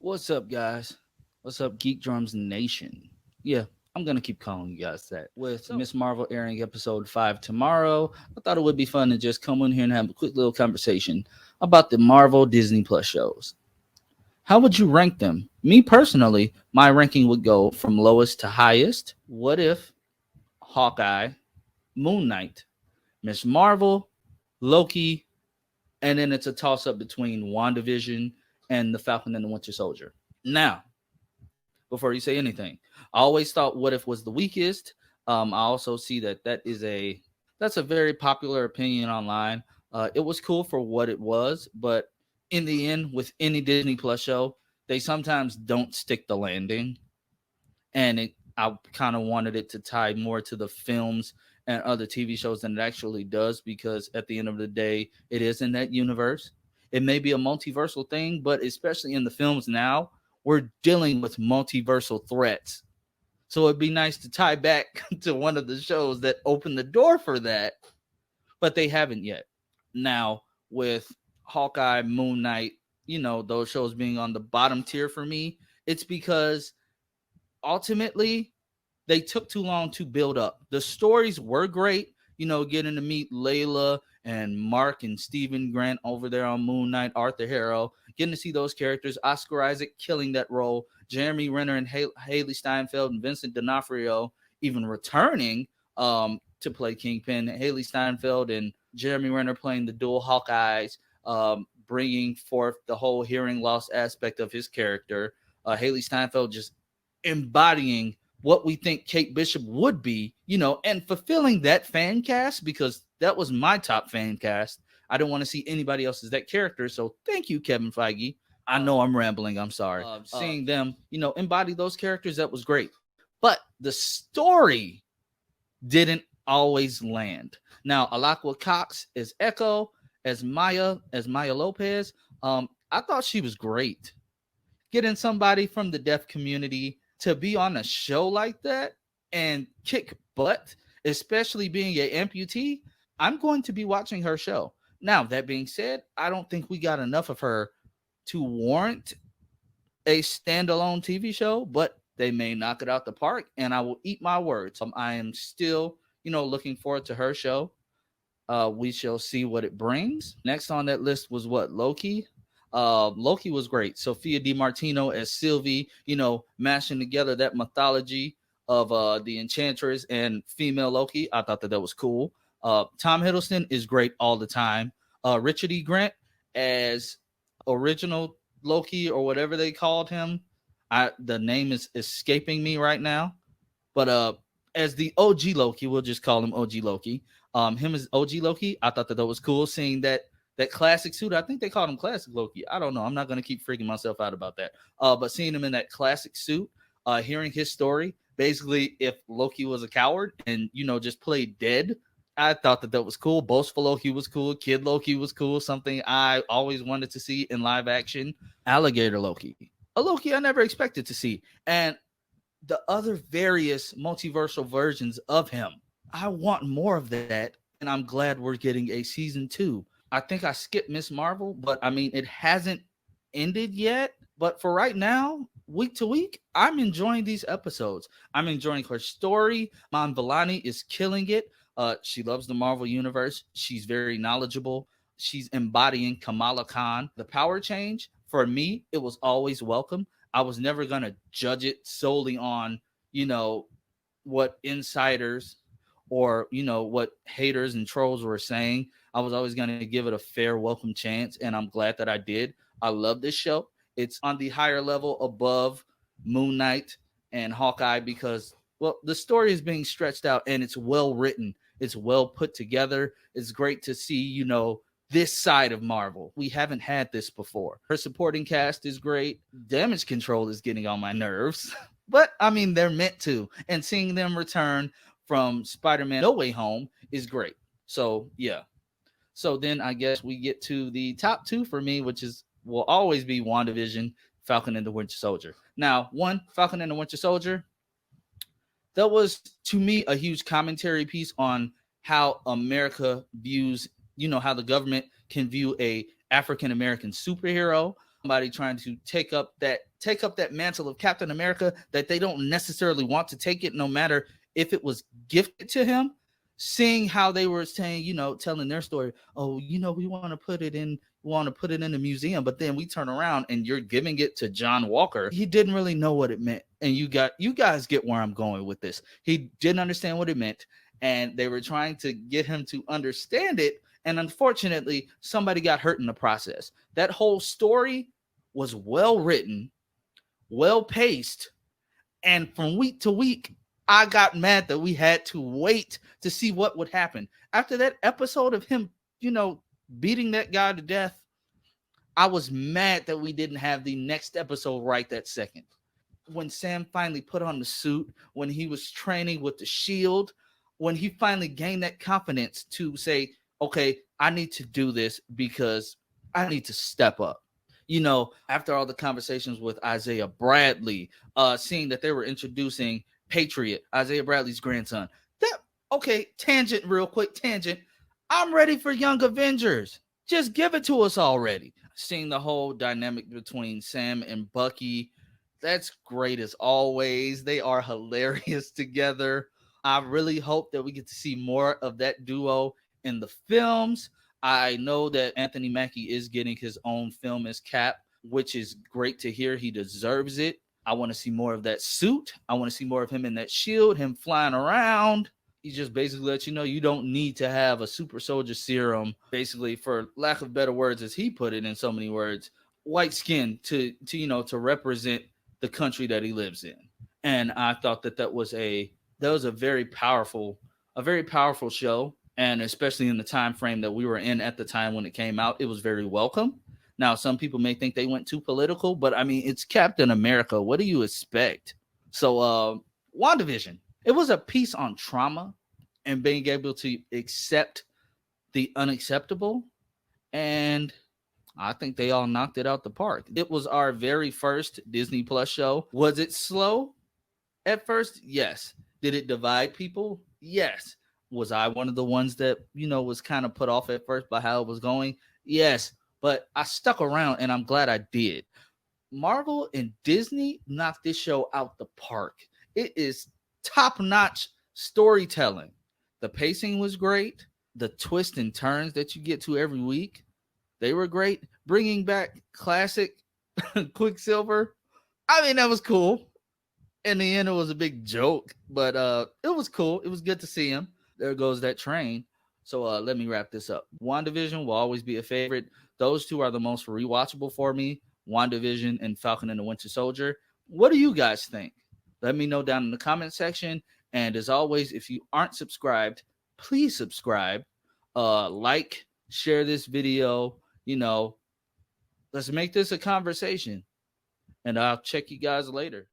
What's up, guys? What's up, Geek Drums Nation? Yeah, I'm gonna keep calling you guys that. With Miss Marvel airing episode 5 tomorrow, I thought it would be fun to just come in here and have a quick little conversation about the Marvel Disney Plus shows. How would you rank them? Me personally, my ranking would go from lowest to highest. What if Hawkeye, Moon Knight, Miss Marvel, Loki, and then it's a toss up between WandaVision and the Falcon and the Winter Soldier? Now, before you say anything, I always thought What If was the weakest. I also see that that's a very popular opinion online. It was cool for what it was, but in the end, with any Disney Plus show, they sometimes don't stick the landing, and I kind of wanted it to tie more to the films and other TV shows than it actually does, because at the end of the day, it is in that universe. It may be a multiversal thing, but especially in the films now, we're dealing with multiversal threats. So it'd be nice to tie back to one of the shows that opened the door for that, but they haven't yet. Now, with Hawkeye, Moon Knight, those shows being on the bottom tier for me, it's because ultimately they took too long to build up. The stories were great, getting to meet Layla and Mark and Stephen Grant over there on Moon Knight, Arthur Harrow, getting to see those characters, Oscar Isaac killing that role, Jeremy Renner and Haley Steinfeld and Vincent D'Onofrio even returning to play Kingpin, Haley Steinfeld and Jeremy Renner playing the dual Hawkeyes, bringing forth the whole hearing loss aspect of his character. Haley Steinfeld just embodying what we think Kate Bishop would be, and fulfilling that fan cast, because that was my top fan cast. I didn't want to see anybody else as that character. So thank you, Kevin Feige. I know I'm rambling. I'm sorry. Seeing them, embody those characters, that was great. But the story didn't always land. Now, Alakwa Cox as Echo, as Maya Lopez. I thought she was great. Getting somebody from the deaf community to be on a show like that and kick butt, especially being an amputee, I'm going to be watching her show. Now, that being said, I don't think we got enough of her to warrant a standalone TV show, but they may knock it out the park, and I will eat my words. I am still, looking forward to her show. We shall see what it brings. Next on that list was what? Loki. Loki was great. Sophia DiMartino as Sylvie, mashing together that mythology of the Enchantress and female Loki. I thought that was cool. Tom Hiddleston is great all the time. Richard E. Grant as original Loki, or whatever they called him. The name is escaping me right now. But as the OG Loki, we'll just call him OG Loki. Him as OG Loki, I thought that was cool, seeing that classic suit. I think they called him Classic Loki. I don't know. I'm not going to keep freaking myself out about that. But seeing him in that classic suit, hearing his story, basically if Loki was a coward and, just played dead, I thought that was cool. Boastful Loki was cool. Kid Loki was cool. Something I always wanted to see in live action. Alligator Loki. A Loki I never expected to see. And the other various multiversal versions of him. I want more of that. And I'm glad we're getting a season 2. I think I skipped Miss Marvel, but I mean, it hasn't ended yet. But for right now, week to week, I'm enjoying these episodes. I'm enjoying her story. Mon Vellani is killing it. She loves the Marvel Universe. She's very knowledgeable. She's embodying Kamala Khan. The power change, for me, it was always welcome. I was never going to judge it solely on, what insiders or, what haters and trolls were saying. I was always going to give it a fair, welcome chance, and I'm glad that I did. I love this show. It's on the higher level above Moon Knight and Hawkeye because, well, the story is being stretched out and it's well written. It's well put together. It's great to see, this side of Marvel. We haven't had this before. Her supporting cast is great. Damage Control is getting on my nerves, but I mean, they're meant to. And seeing them return from Spider-Man No Way Home is great. So, yeah. So then I guess we get to the top 2 for me, which will always be WandaVision, Falcon and the Winter Soldier. Now, Falcon and the Winter Soldier, that was to me a huge commentary piece on how America views, how the government can view a African American superhero. somebody trying to take up that mantle of Captain America that they don't necessarily want to take it, no matter if it was gifted to him. Seeing how they were saying, telling their story, oh, we want to put it in the museum, but then we turn around and you're giving it to John Walker. He didn't really know what it meant. And you guys get where I'm going with this. He didn't understand what it meant, and they were trying to get him to understand it. And unfortunately, somebody got hurt in the process. That whole story was well written, well paced, and from week to week, I got mad that we had to wait to see what would happen. After that episode of him, beating that guy to death, I was mad that we didn't have the next episode right that second. When Sam finally put on the suit, when he was training with the shield, when he finally gained that confidence to say, okay, I need to do this because I need to step up. After all the conversations with Isaiah Bradley, seeing that they were introducing Patriot, Isaiah Bradley's grandson. Tangent, real quick, tangent. I'm ready for Young Avengers. Just give it to us already. Seeing the whole dynamic between Sam and Bucky, that's great as always. They are hilarious together. I really hope that we get to see more of that duo in the films. I know that Anthony Mackie is getting his own film as Cap, which is great to hear. He deserves it. I want to see more of that suit. I want to see more of him in that shield, him flying around. He just basically lets you know you don't need to have a super soldier serum, basically, for lack of better words, as he put it in so many words, white skin to represent the country that he lives in. And I thought that was a very powerful show. And especially in the time frame that we were in at the time when it came out, it was very welcome. Now, some people may think they went too political, but I mean, it's Captain America. What do you expect? So, WandaVision, it was a piece on trauma and being able to accept the unacceptable. And I think they all knocked it out the park. It was our very first Disney Plus show. Was it slow at first? Yes. Did it divide people? Yes. Was I one of the ones that, was kind of put off at first by how it was going? Yes. But I stuck around, and I'm glad I did. Marvel and Disney knocked this show out the park. It is top-notch storytelling. The pacing was great. The twists and turns that you get to every week, they were great. Bringing back classic Quicksilver, I mean, that was cool. In the end, it was a big joke, but it was cool. It was good to see him. There goes that train. So let me wrap this up. WandaVision will always be a favorite. Those two are the most rewatchable for me. WandaVision and Falcon and the Winter Soldier. What do you guys think? Let me know down in the comment section. And as always, if you aren't subscribed, please subscribe. Like, share this video. Let's make this a conversation. And I'll check you guys later.